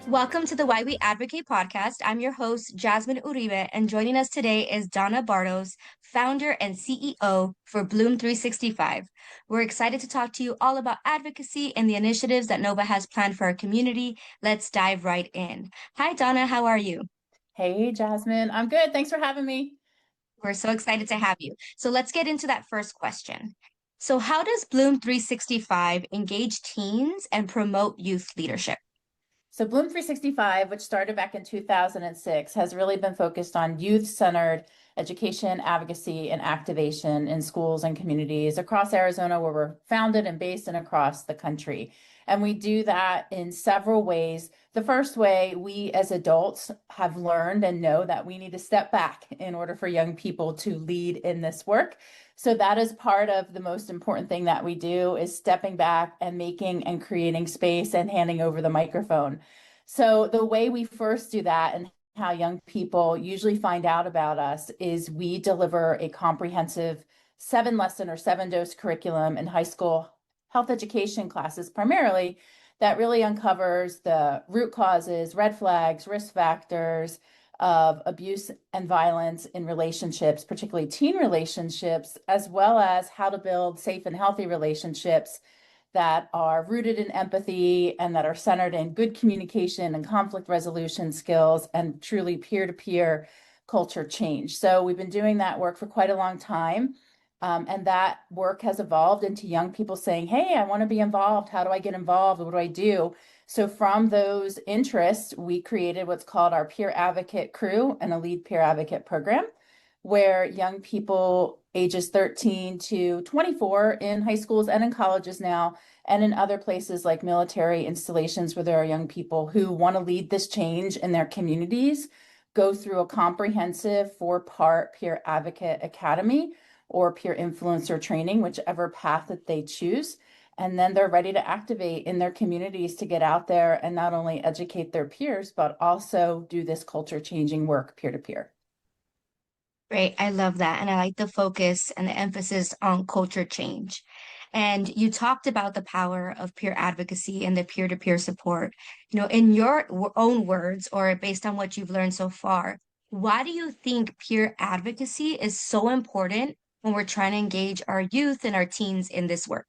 Welcome to the Why We Advocate podcast. I'm your host, Jasmine Uribe, and joining us today is Donna Bartos, founder and CEO for Bloom 365. We're excited to talk to you all about advocacy and the initiatives that Nova has planned for our community. Let's dive right in. Hi, Donna. How are you? Hey, Jasmine. I'm good. Thanks for having me. We're so excited to have you. So let's get into that first question. So, how does Bloom 365 engage teens and promote youth leadership? So, Bloom 365, which started back in 2006, has really been focused on youth centered education, advocacy, and activation in schools and communities across Arizona, where we're founded and based, and across the country. And we do that in several ways. The first way, we as adults have learned and know that we need to step back in order for young people to lead in this work. So that is part of the most important thing that we do, is stepping back and making and creating space and handing over the microphone. So the way we first do that, and how young people usually find out about us, is we deliver a comprehensive 7 lesson or 7 dose curriculum in high school health education classes primarily, that really uncovers the root causes, red flags, risk factors of abuse and violence in relationships, particularly teen relationships, as well as how to build safe and healthy relationships that are rooted in empathy and that are centered in good communication and conflict resolution skills and truly peer-to-peer culture change. So we've been doing that work for quite a long time. And that work has evolved into young people saying, hey, I want to be involved. How do I get involved? What do I do? So from those interests, we created what's called our peer advocate crew and a lead peer advocate program, where young people ages 13 to 24 in high schools and in colleges now, and in other places like military installations where there are young people who want to lead this change in their communities, go through a comprehensive 4-part peer advocate academy or peer influencer training, whichever path that they choose. And then they're ready to activate in their communities to get out there and not only educate their peers, but also do this culture changing work peer to peer. Great. I love that. And I like the focus and the emphasis on culture change. And you talked about the power of peer advocacy and the peer-to-peer support. In your own words, or based on what you've learned so far, why do you think peer advocacy is so important when we're trying to engage our youth and our teens in this work?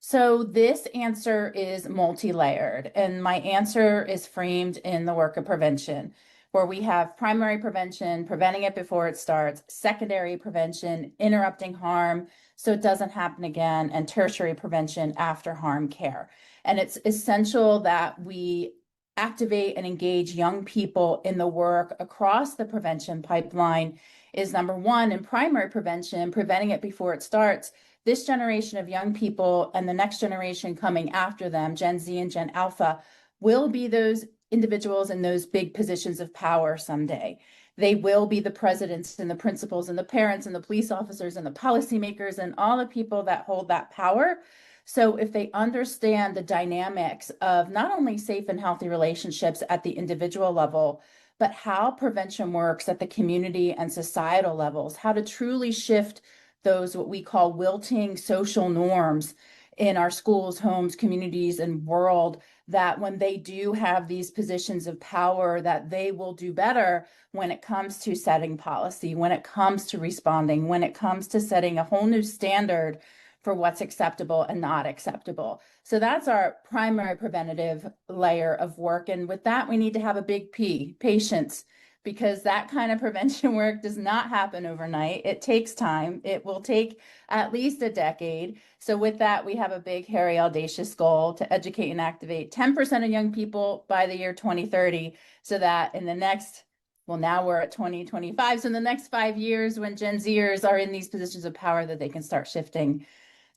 So this answer is multi-layered, and my answer is framed in the work of prevention, where we have primary prevention, preventing it before it starts, secondary prevention, interrupting harm so it doesn't happen again, and tertiary prevention, after harm care. And it's essential that we activate and engage young people in the work across the prevention pipeline. Is number one, in primary prevention, preventing it before it starts. This generation of young people and the next generation coming after them, Gen Z and Gen Alpha, will be those individuals in those big positions of power someday. They will be the presidents and the principals and the parents and the police officers and the policymakers and all the people that hold that power. So if they understand the dynamics of not only safe and healthy relationships at the individual level, but how prevention works at the community and societal levels, how to truly shift those what we call wilting social norms in our schools, homes, communities, and world, that when they do have these positions of power, that they will do better when it comes to setting policy, when it comes to responding, when it comes to setting a whole new standard for what's acceptable and not acceptable. So that's our primary preventative layer of work. And with that, we need to have a big P, patience, because that kind of prevention work does not happen overnight. It takes time. It will take at least a decade. So with that, we have a big, hairy, audacious goal to educate and activate 10% of young people by the year 2030, so that in the next, well, now we're at 2025. So in the next 5 years, when Gen Zers are in these positions of power, that they can start shifting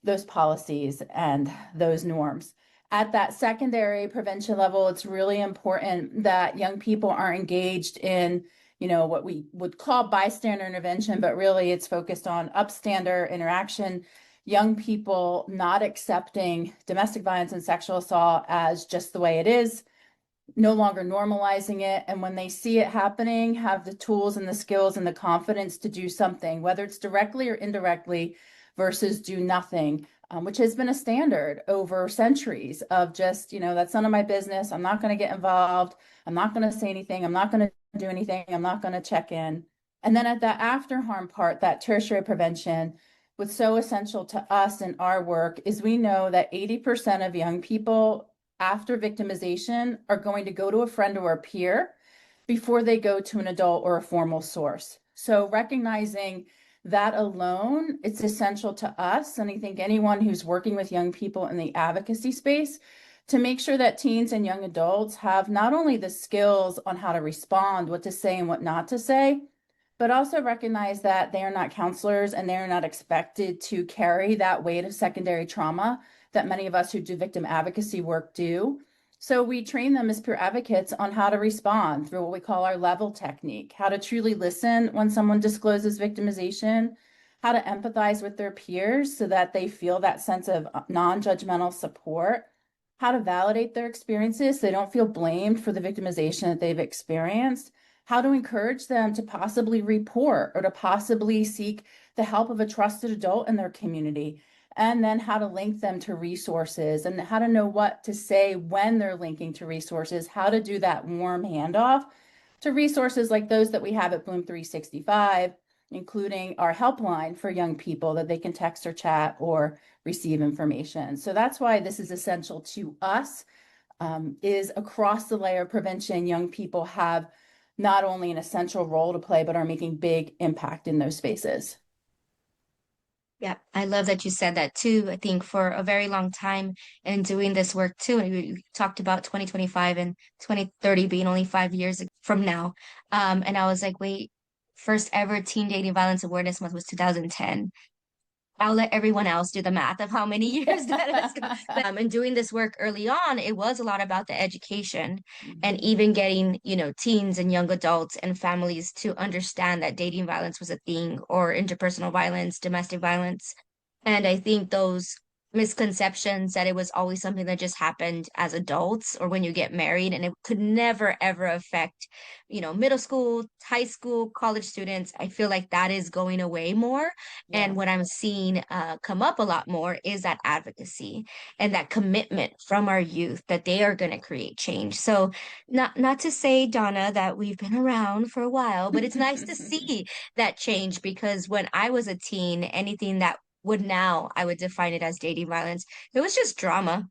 those policies and those norms. At that secondary prevention level, it's really important that young people are engaged in, what we would call bystander intervention, but really it's focused on upstander interaction. Young people not accepting domestic violence and sexual assault as just the way it is, no longer normalizing it. And when they see it happening, have the tools and the skills and the confidence to do something, whether it's directly or indirectly, versus do nothing which has been a standard over centuries of just, that's none of my business. I'm not going to get involved. I'm not going to say anything. I'm not going to do anything. I'm not going to check in. And then at that after harm part, that tertiary prevention, what's so essential to us in our work is we know that 80% of young people after victimization are going to go to a friend or a peer before they go to an adult or a formal source. So recognizing that alone, it's essential to us, and I think anyone who's working with young people in the advocacy space, to make sure that teens and young adults have not only the skills on how to respond, what to say and what not to say, but also recognize that they are not counselors and they are not expected to carry that weight of secondary trauma that many of us who do victim advocacy work do. So we train them as peer advocates on how to respond through what we call our level technique, how to truly listen when someone discloses victimization, how to empathize with their peers so that they feel that sense of non-judgmental support, how to validate their experiences so they don't feel blamed for the victimization that they've experienced, how to encourage them to possibly report or to possibly seek the help of a trusted adult in their community, and then how to link them to resources and how to know what to say when they're linking to resources, how to do that warm handoff to resources like those that we have at Bloom 365, including our helpline for young people that they can text or chat or receive information. So that's why this is essential to us, is across the layer of prevention, young people have not only an essential role to play, but are making big impact in those spaces. Yeah, I love that you said that too. I think for a very long time in doing this work too, and we talked about 2025 and 2030 being only 5 years from now. And I was like, wait, first ever Teen Dating Violence Awareness Month was 2010. I'll let everyone else do the math of how many years that has gone. And doing this work early on, it was a lot about the education and Mhm. even getting, teens and young adults and families to understand that dating violence was a thing or interpersonal violence, domestic violence. And I think those misconceptions that it was always something that just happened as adults or when you get married and it could never ever affect, middle school, high school, college students. I feel like that is going away more. And Yes. what I'm seeing come up a lot more is that advocacy and that commitment from our youth that they are going to create change. So not to say, Donna, that we've been around for a while, but it's nice to see that change because when I was a teen, anything that would now I would define it as dating violence, it was just drama.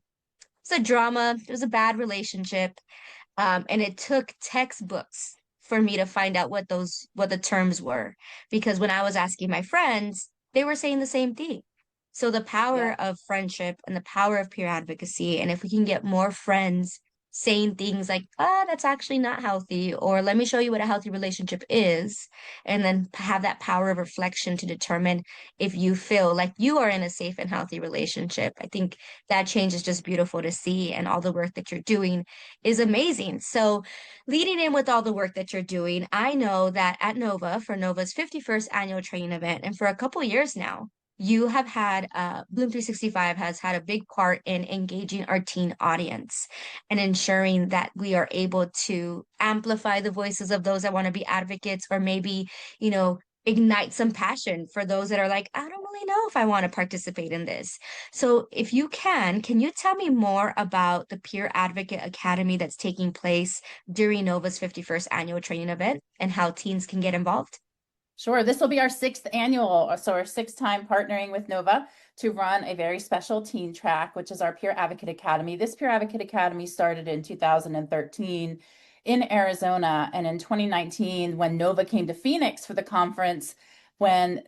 It's a drama. It was a bad relationship. And it took textbooks for me to find out what the terms were. Because when I was asking my friends, they were saying the same thing. So the power Yeah. of friendship and the power of peer advocacy, and if we can get more friends saying things like, that's actually not healthy, or let me show you what a healthy relationship is, and then have that power of reflection to determine if you feel like you are in a safe and healthy relationship. I think that change is just beautiful to see, and all the work that you're doing is amazing. So, leading in with all the work that you're doing, I know that at Nova, for Nova's 51st annual training event, and for a couple years now, you have had Bloom 365 has had a big part in engaging our teen audience and ensuring that we are able to amplify the voices of those that want to be advocates or maybe, ignite some passion for those that are like, I don't really know if I want to participate in this. So, if you can you tell me more about the Peer Advocate Academy that's taking place during Nova's 51st annual training event and how teens can get involved? Sure. This will be our sixth annual, so our sixth time partnering with Nova to run a very special teen track, which is our Peer Advocate Academy. This Peer Advocate Academy started in 2013 in Arizona. And in 2019, when Nova came to Phoenix for the conference, or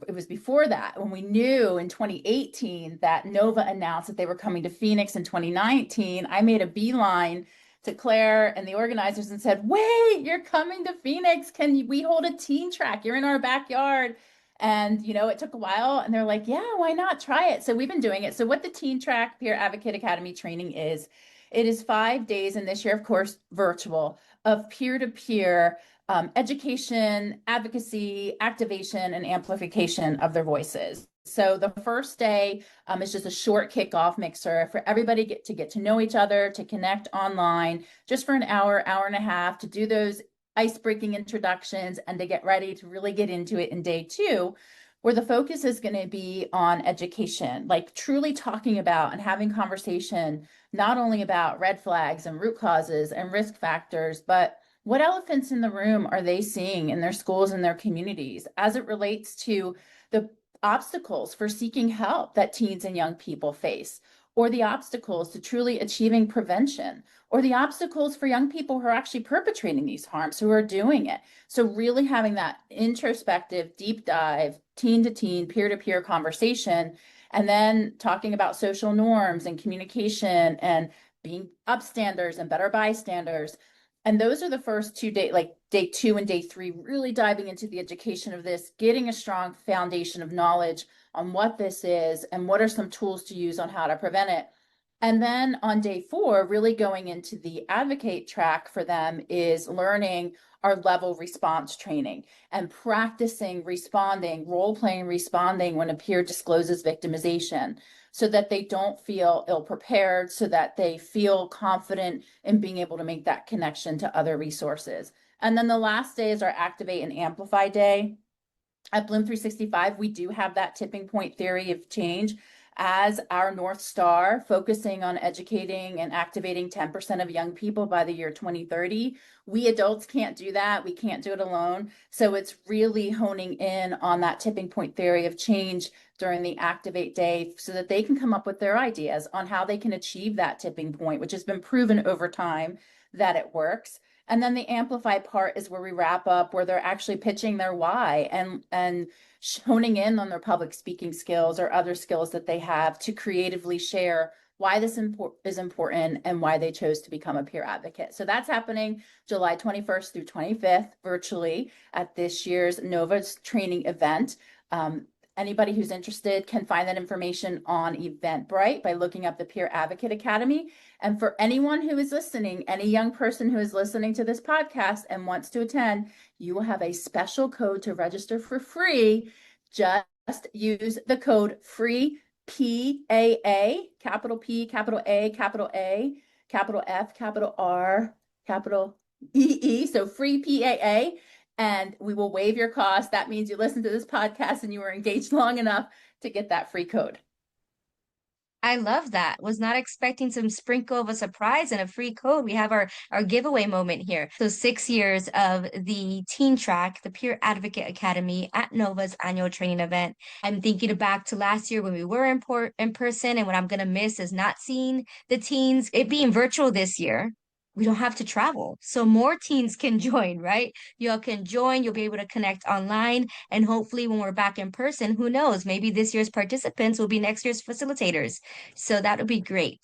it was before that, when we knew in 2018 that Nova announced that they were coming to Phoenix in 2019, I made a beeline to Claire and the organizers and said, wait, you're coming to Phoenix. Can we hold a teen track? You're in our backyard. And, it took a while and they're like, yeah, why not try it? So we've been doing it. So what the Teen Track Peer Advocate Academy training is, it is 5 days, and this year, of course, virtual, of peer-to-peer education, advocacy, activation, and amplification of their voices. So the first day is just a short kickoff mixer for everybody to get to know each other, to connect online, just for an hour, hour and a half, to do those ice-breaking introductions and to get ready to really get into it in day two, where the focus is going to be on education, like truly talking about and having conversation, not only about red flags and root causes and risk factors, but what elephants in the room are they seeing in their schools and their communities as it relates to the obstacles for seeking help that teens and young people face, or the obstacles to truly achieving prevention, or the obstacles for young people who are actually perpetrating these harms, who are doing it. So really having that introspective, deep dive, teen to teen, peer to peer conversation, and then talking about social norms and communication and being upstanders and better bystanders. And those are the first 2 days, like day 2 and day 3, really diving into the education of this, getting a strong foundation of knowledge on what this is and what are some tools to use on how to prevent it. And then on day 4, really going into the advocate track for them is learning our level response training and practicing responding, role playing responding when a peer discloses victimization, so that they don't feel ill prepared, so that they feel confident in being able to make that connection to other resources. And then the last day is our activate and amplify day. At Bloom 365, we do have that tipping point theory of change as our North Star, focusing on educating and activating 10% of young people by the year 2030. We adults can't do that. We can't do it alone. So it's really honing in on that tipping point theory of change during the Activate Day so that they can come up with their ideas on how they can achieve that tipping point, which has been proven over time that it works. And then the amplify part is where we wrap up, where they're actually pitching their why and honing in on their public speaking skills or other skills that they have to creatively share why this is important and why they chose to become a peer advocate. So that's happening July 21st through 25th virtually at this year's NOVA's training event. Anybody who's interested can find that information on Eventbrite by looking up the Peer Advocate Academy. And for anyone who is listening, any young person who is listening to this podcast and wants to attend, you will have a special code to register for free. Just use the code FREE PAA, capital P, capital A, capital A, capital F, capital R, capital EE, so FREE PAA, and we will waive your cost. That means you listen to this podcast and you were engaged long enough to get that free code. I love that. Was not expecting some sprinkle of a surprise and a free code. We have our giveaway moment here. So 6 years of the teen track, the Peer Advocate Academy at Nova's annual training event. I'm thinking back to last year when we were in person, and what I'm gonna miss is not seeing the teens. It being virtual this year, we don't have to travel. So more teens can join, right? Y'all can join, you'll be able to connect online, and hopefully when we're back in person, who knows, maybe this year's participants will be next year's facilitators. So that would be great.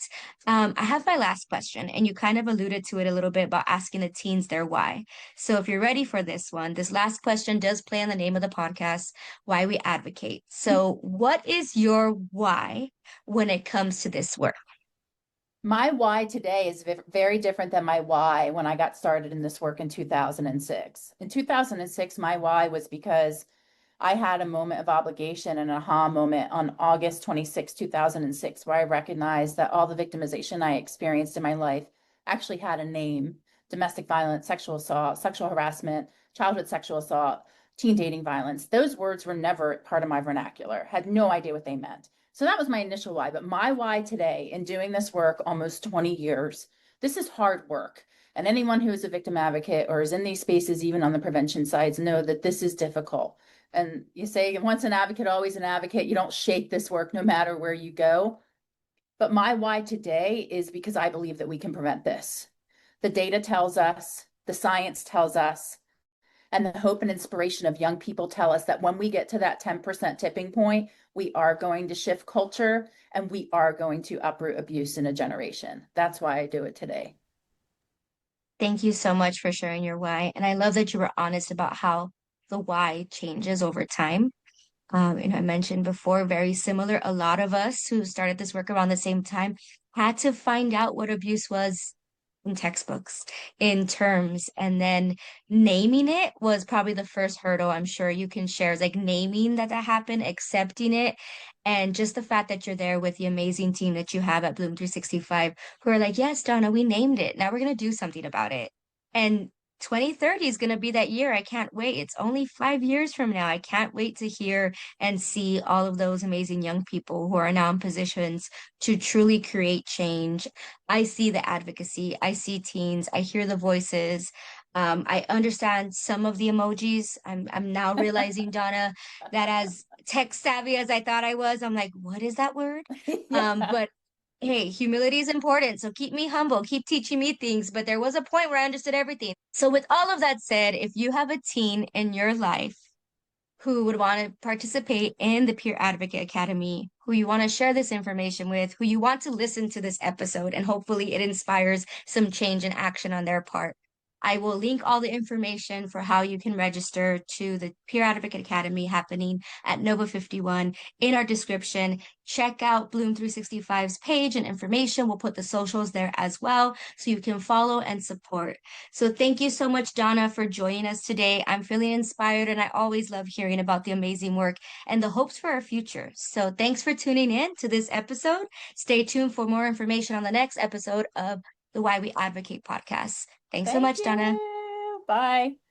I have my last question, and you kind of alluded to it a little bit about asking the teens their why. So if you're ready for this one, this last question does play on the name of the podcast, Why We Advocate. So what is your why when it comes to this work? My why today is very different than my why when I got started in this work in 2006. In 2006, my why was because I had a moment of obligation and an aha moment on August 26, 2006, where I recognized that all the victimization I experienced in my life actually had a name: domestic violence, sexual assault, sexual harassment, childhood sexual assault, teen dating violence. Those words were never part of my vernacular, had no idea what they meant. So that was my initial why. But my why today in doing this work almost 20 years, this is hard work. And anyone who is a victim advocate or is in these spaces, even on the prevention sides, know that this is difficult. And you say, once an advocate, always an advocate. You don't shake this work no matter where you go. But my why today is because I believe that we can prevent this. The data tells us, the science tells us, and the hope and inspiration of young people tell us that when we get to that 10% tipping point, we are going to shift culture and we are going to uproot abuse in a generation. That's why I do it today. Thank you so much for sharing your why. And I love that you were honest about how the why changes over time. And I mentioned before, very similar. A lot of us who started this work around the same time had to find out what abuse was in textbooks, in terms, and then naming it was probably the first hurdle I'm sure you can share. Is like naming that happened, accepting it, and just the fact that you're there with the amazing team that you have at Bloom 365 who are like, yes, Donna, we named it. Now we're gonna do something about it. And 2030 is going to be that year. I can't wait. It's only 5 years from now. I can't wait to hear and see all of those amazing young people who are now in positions to truly create change. I see the advocacy. I see teens. I hear the voices. I understand some of the emojis. I'm now realizing, Donna, that as tech savvy as I thought I was, I'm like, what is that word? Yeah. But hey, humility is important. So keep me humble, keep teaching me things. But there was a point where I understood everything. So, with all of that said, if you have a teen in your life who would want to participate in the Peer Advocate Academy, who you want to share this information with, who you want to listen to this episode, and hopefully it inspires some change and action on their part. I will link all the information for how you can register to the Peer Advocate Academy happening at Nova 51 in our description. Check out Bloom 365's page and information. We'll put the socials there as well so you can follow and support. So thank you so much, Donna, for joining us today. I'm feeling inspired and I always love hearing about the amazing work and the hopes for our future. So thanks for tuning in to this episode. Stay tuned for more information on the next episode of the Why We Advocate podcast. Thanks so Thank much, Donna. you. Bye.